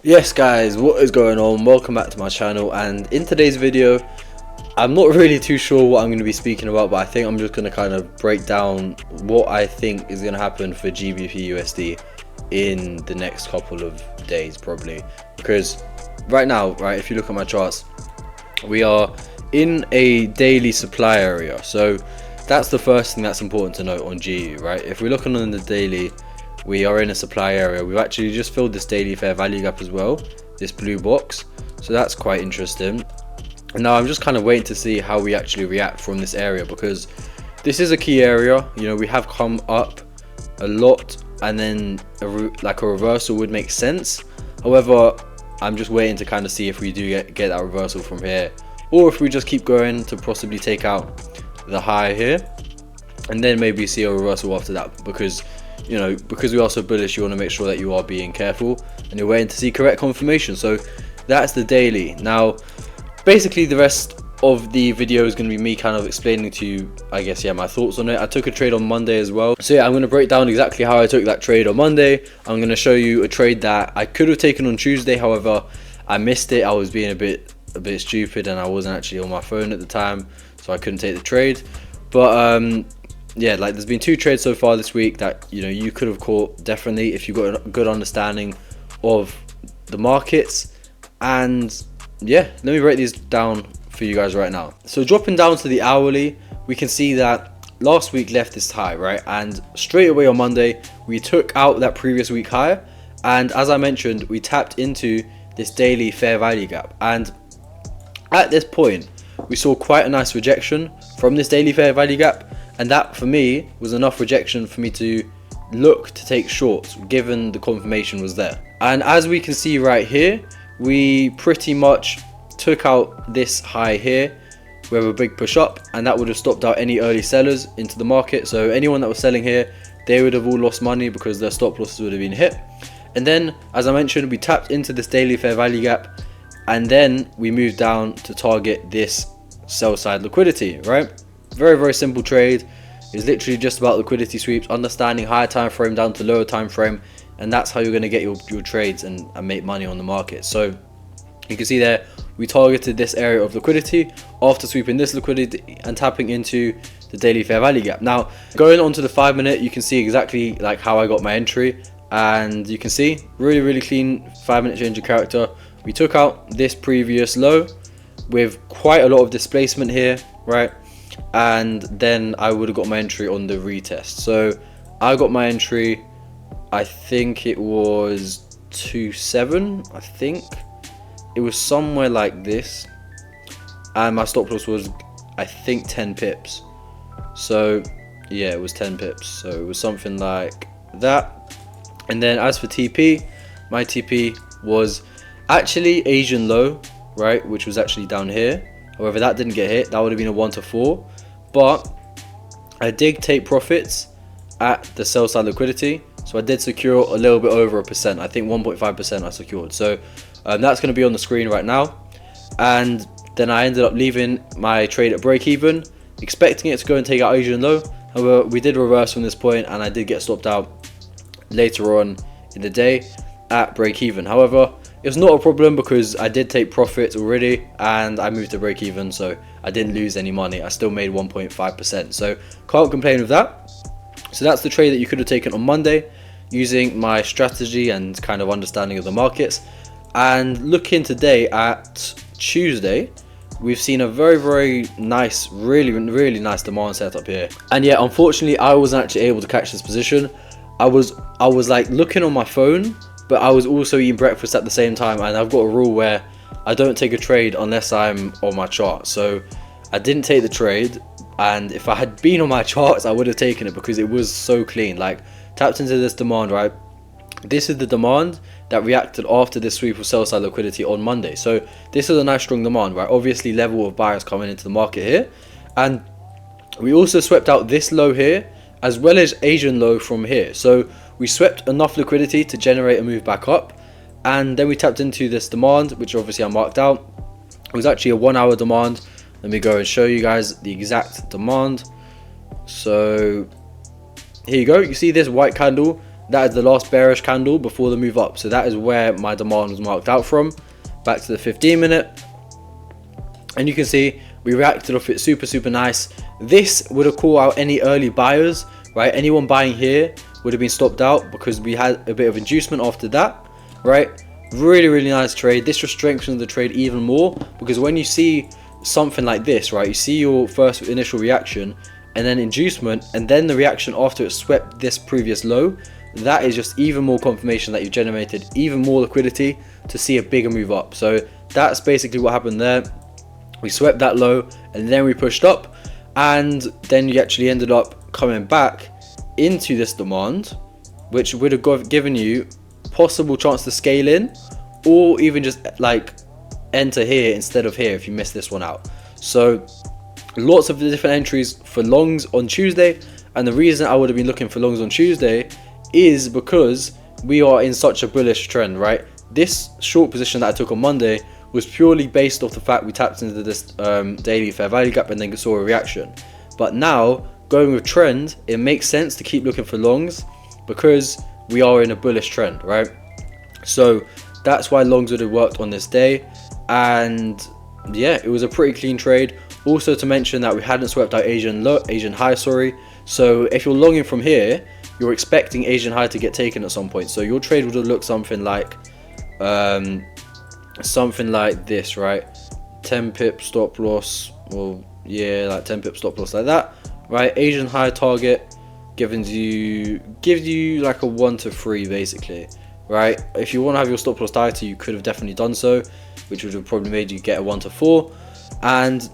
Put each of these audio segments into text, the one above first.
Yes guys, what is going on? Welcome back to my channel, and in today's video I'm not really too sure what I'm going to be speaking about, but I think I'm just going to kind of break down what I think is going to happen for GBP USD in the next couple of days probably, because right now, right, if you look at my charts, we are in a daily supply area. So that's the first thing that's important to note on GU, right? If we're looking on the daily, we are in a supply area. We've actually just filled this daily fair value gap as well, this blue box, so that's quite interesting. And now I'm just kind of waiting to see how we actually react from this area, because this is a key area. You know, we have come up a lot, and then like a reversal would make sense. However, I'm just waiting to kind of see if we do get that reversal from here, or if we just keep going to possibly take out the high here and then maybe see a reversal after that, because you know, because we are so bullish, you want to make sure that you are being careful and you're waiting to see correct confirmation. So that's the daily. Now basically the rest of the video is going to be me kind of explaining to you, I guess, yeah, my thoughts on it. I took a trade on Monday as well, so yeah, I'm going to break down exactly how I took that trade on Monday. I'm going to show you a trade that I could have taken on Tuesday, however I missed it. I was being a bit stupid and I wasn't actually on my phone at the time, so I couldn't take the trade. But yeah, like there's been two trades so far this week that, you know, you could have caught definitely if you got a good understanding of the markets. And yeah, let me break these down for you guys right now. So dropping down to the hourly, we can see that last week left this high, right? And straight away on Monday, we took out that previous week high. And as I mentioned, we tapped into this daily fair value gap. And at this point, we saw quite a nice rejection from this daily fair value gap. And that for me was enough rejection for me to look to take shorts, given the confirmation was there. And as we can see right here, we pretty much took out this high here with a big push up, and that would have stopped out any early sellers into the market. So anyone that was selling here, they would have all lost money because their stop losses would have been hit. And then, as I mentioned, we tapped into this daily fair value gap, and then we moved down to target this sell side liquidity, right? Very simple trade. It's literally just about liquidity sweeps, understanding higher time frame down to lower time frame, and that's how you're going to get your trades and make money on the market. So you can see there, we targeted this area of liquidity after sweeping this liquidity and tapping into the daily fair value gap. Now going on to the 5 minute, you can see exactly like how I got my entry, and you can see really clean 5 minute change of character. We took out this previous low with quite a lot of displacement here, right? And then I would have got my entry on the retest. So I got my entry, I think it was 2.7, I think it was somewhere like this, and my stop loss was, I think, 10 pips. So yeah, it was 10 pips, so it was something like that. And then as for TP, my TP was actually Asian low, right, which was actually down here. However, that didn't get hit. That would have been a 1 to 4. But I did take profits at the sell side liquidity. So I did secure a little bit over 1%. I think 1.5% I secured. So that's going to be on the screen right now. And then I ended up leaving my trade at break even, expecting it to go and take out Asian low. However, we did reverse from this point, and I did get stopped out later on in the day at break even. However, it's not a problem because I did take profits already and I moved to break even, so I didn't lose any money. I still made 1.5%, so can't complain with that. So that's the trade that you could have taken on Monday using my strategy and kind of understanding of the markets. And looking today at Tuesday, we've seen a very nice, really nice demand setup here. And yeah, unfortunately I wasn't actually able to catch this position. I was like looking on my phone, but I was also eating breakfast at the same time, and I've got a rule where I don't take a trade unless I'm on my chart. So I didn't take the trade, and if I had been on my charts, I would have taken it because it was so clean. Like, tapped into this demand, right? This is the demand that reacted after this sweep of sell side liquidity on Monday. So this is a nice strong demand, right? Obviously level of buyers coming into the market here, and we also swept out this low here as well as Asian low from here. So we swept enough liquidity to generate a move back up, and then we tapped into this demand, which obviously I marked out. It was actually a 1 hour demand. Let me go and show you guys the exact demand. So here you go, you see this white candle, that is the last bearish candle before the move up. So that is where my demand was marked out from. Back to the 15 minute, and you can see we reacted off it super nice. This would have called out any early buyers, right? Anyone buying here would have been stopped out because we had a bit of inducement after that, right? Really nice trade. This just strengthens the trade even more, because when you see something like this, right, you see your first initial reaction and then inducement, and then the reaction after it swept this previous low, that is just even more confirmation that you've generated even more liquidity to see a bigger move up. So that's basically what happened there. We swept that low and then we pushed up, and then you actually ended up coming back into this demand, which would have given you possible chance to scale in, or even just like enter here instead of here if you miss this one out. So lots of different entries for longs on Tuesday, and the reason I would have been looking for longs on Tuesday is because we are in such a bullish trend, right? This short position that I took on Monday was purely based off the fact we tapped into this daily fair value gap and then saw a reaction. But now going with trend, it makes sense to keep looking for longs because we are in a bullish trend, right? So that's why longs would have worked on this day. And yeah, it was a pretty clean trade. Also to mention that we hadn't swept out Asian high, sorry. So if you're longing from here, you're expecting Asian high to get taken at some point. So your trade would have looked something like this, right? 10 pip stop loss, well, yeah, like 10 pip stop loss like that, right? Asian high target gives you like a 1 to 3 basically, right? If you want to have your stop loss tighter, you could have definitely done so, which would have probably made you get a 1 to 4, and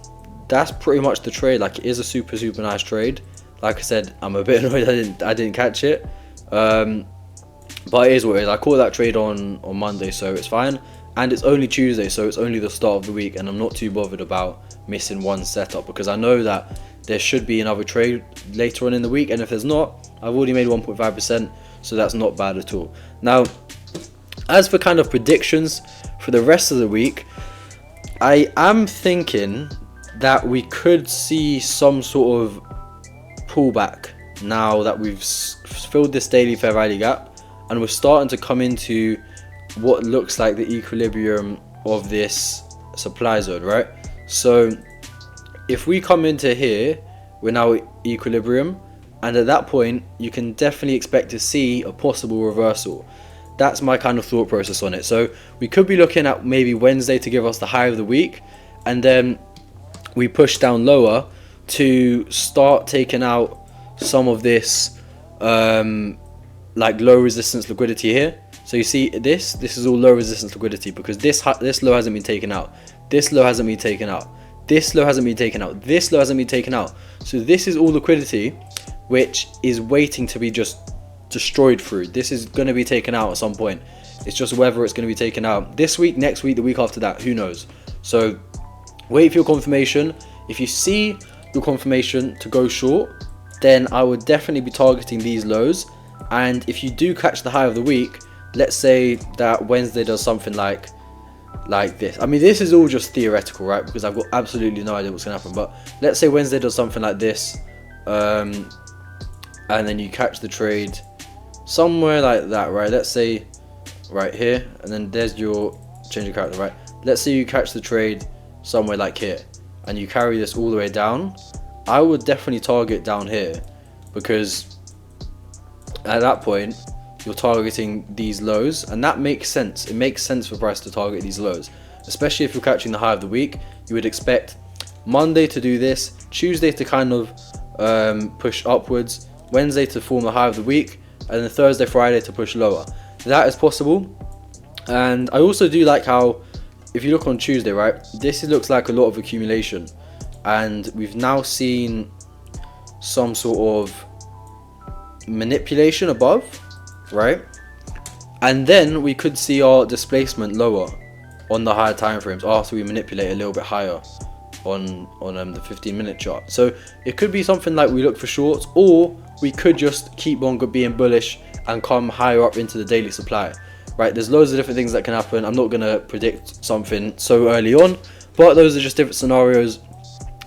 that's pretty much the trade. Like, it is a super nice trade. Like I said, I'm a bit annoyed I didn't catch it, but it is what it is. I caught that trade on Monday, so it's fine, and it's only Tuesday, so it's only the start of the week, and I'm not too bothered about missing one setup because I know that there should be another trade later on in the week, and if there's not, I've already made 1.5%, so that's not bad at all. Now, as for kind of predictions for the rest of the week, I am thinking that we could see some sort of pullback now that we've filled this daily fair value gap and we're starting to come into what looks like the equilibrium of this supply zone, right? So if we come into here, we're now equilibrium, and at that point you can definitely expect to see a possible reversal. That's my kind of thought process on it. So we could be looking at maybe Wednesday to give us the high of the week, and then we push down lower to start taking out some of this like low resistance liquidity here. So you see this is all low resistance liquidity because this low hasn't been taken out, this low hasn't been taken out, this low hasn't been taken out, this low hasn't been taken out. So this is all liquidity which is waiting to be just destroyed through. This is going to be taken out at some point. It's just whether it's going to be taken out this week, next week, the week after that, who knows. So wait for your confirmation. If you see your confirmation to go short, then I would definitely be targeting these lows. And if you do catch the high of the week, let's say that Wednesday does something like this. I mean, this is all just theoretical, right? Because I've got absolutely no idea what's going to happen. But let's say Wednesday does something like this, and then you catch the trade somewhere like that, right? Let's say right here, and then there's your change of character, right? Let's say you catch the trade somewhere like here, and you carry this all the way down. I would definitely target down here, because at that point you're targeting these lows, and that makes sense. It makes sense for price to target these lows, especially if you're catching the high of the week. You would expect Monday to do this, Tuesday to kind of push upwards, Wednesday to form the high of the week, and then Thursday, Friday to push lower. That is possible. And I also do like how, if you look on Tuesday, right, this looks like a lot of accumulation, and we've now seen some sort of manipulation above, right? And then we could see our displacement lower on the higher time frames after we manipulate a little bit higher on the 15-minute chart. So it could be something like we look for shorts, or we could just keep on being bullish and come higher up into the daily supply, right? There's loads of different things that can happen. I'm not going to predict something so early on, but those are just different scenarios.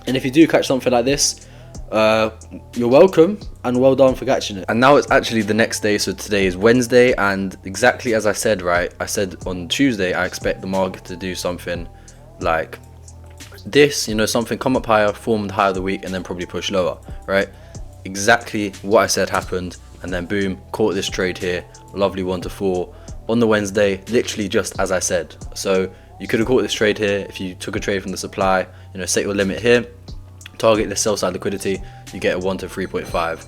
And if you do catch something like this, you're welcome, and well done for catching it. And now it's actually the next day, so today is Wednesday, and exactly as I said, right, I said on Tuesday I expect the market to do something like this, you know, something come up higher, form the high of the week, and then probably push lower, right? Exactly what I said happened, and then boom, caught this trade here, lovely 1 to 4 on the Wednesday, literally just as I said. So you could have caught this trade here if you took a trade from the supply, you know, set your limit here, target the sell side liquidity, you get a 1 to 3.5.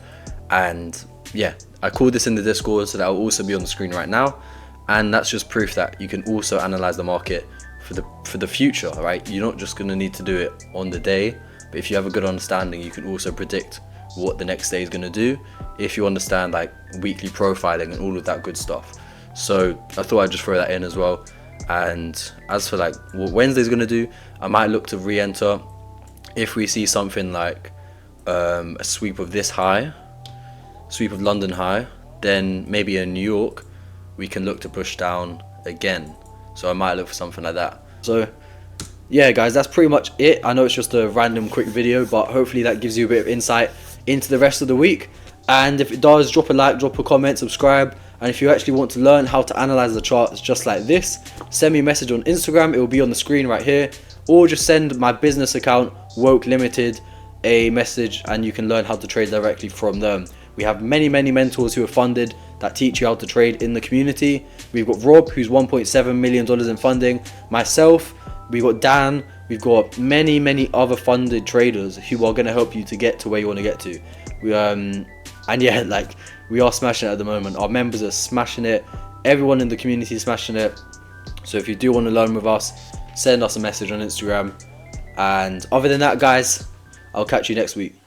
And yeah, I called this in the Discord, so that will also be on the screen right now. And that's just proof that you can also analyze the market for the future, right? You're not just going to need to do it on the day, but if you have a good understanding, you can also predict what the next day is going to do if you understand like weekly profiling and all of that good stuff. So I thought I'd just throw that in as well. And as for like what Wednesday's going to do, I might look to re-enter if we see something like a sweep of this high, sweep of London high, then maybe in New York we can look to push down again. So I might look for something like that. So yeah guys, that's pretty much it. I know it's just a random quick video, but hopefully that gives you a bit of insight into the rest of the week. And if it does, drop a like, drop a comment, subscribe. And if you actually want to learn how to analyze the charts just like this, send me a message on Instagram, it will be on the screen right here, or just send my business account Woke Limited a message and you can learn how to trade directly from them. We have many mentors who are funded that teach you how to trade in the community. We've got Rob, who's $1.7 million in funding, myself, we've got Dan, we've got many other funded traders who are going to help you to get to where you want to get to. And yeah, like, we are smashing it at the moment. Our members are smashing it, everyone in the community is smashing it. So if you do want to learn with us, send us a message on Instagram. And other than that guys, I'll catch you next week.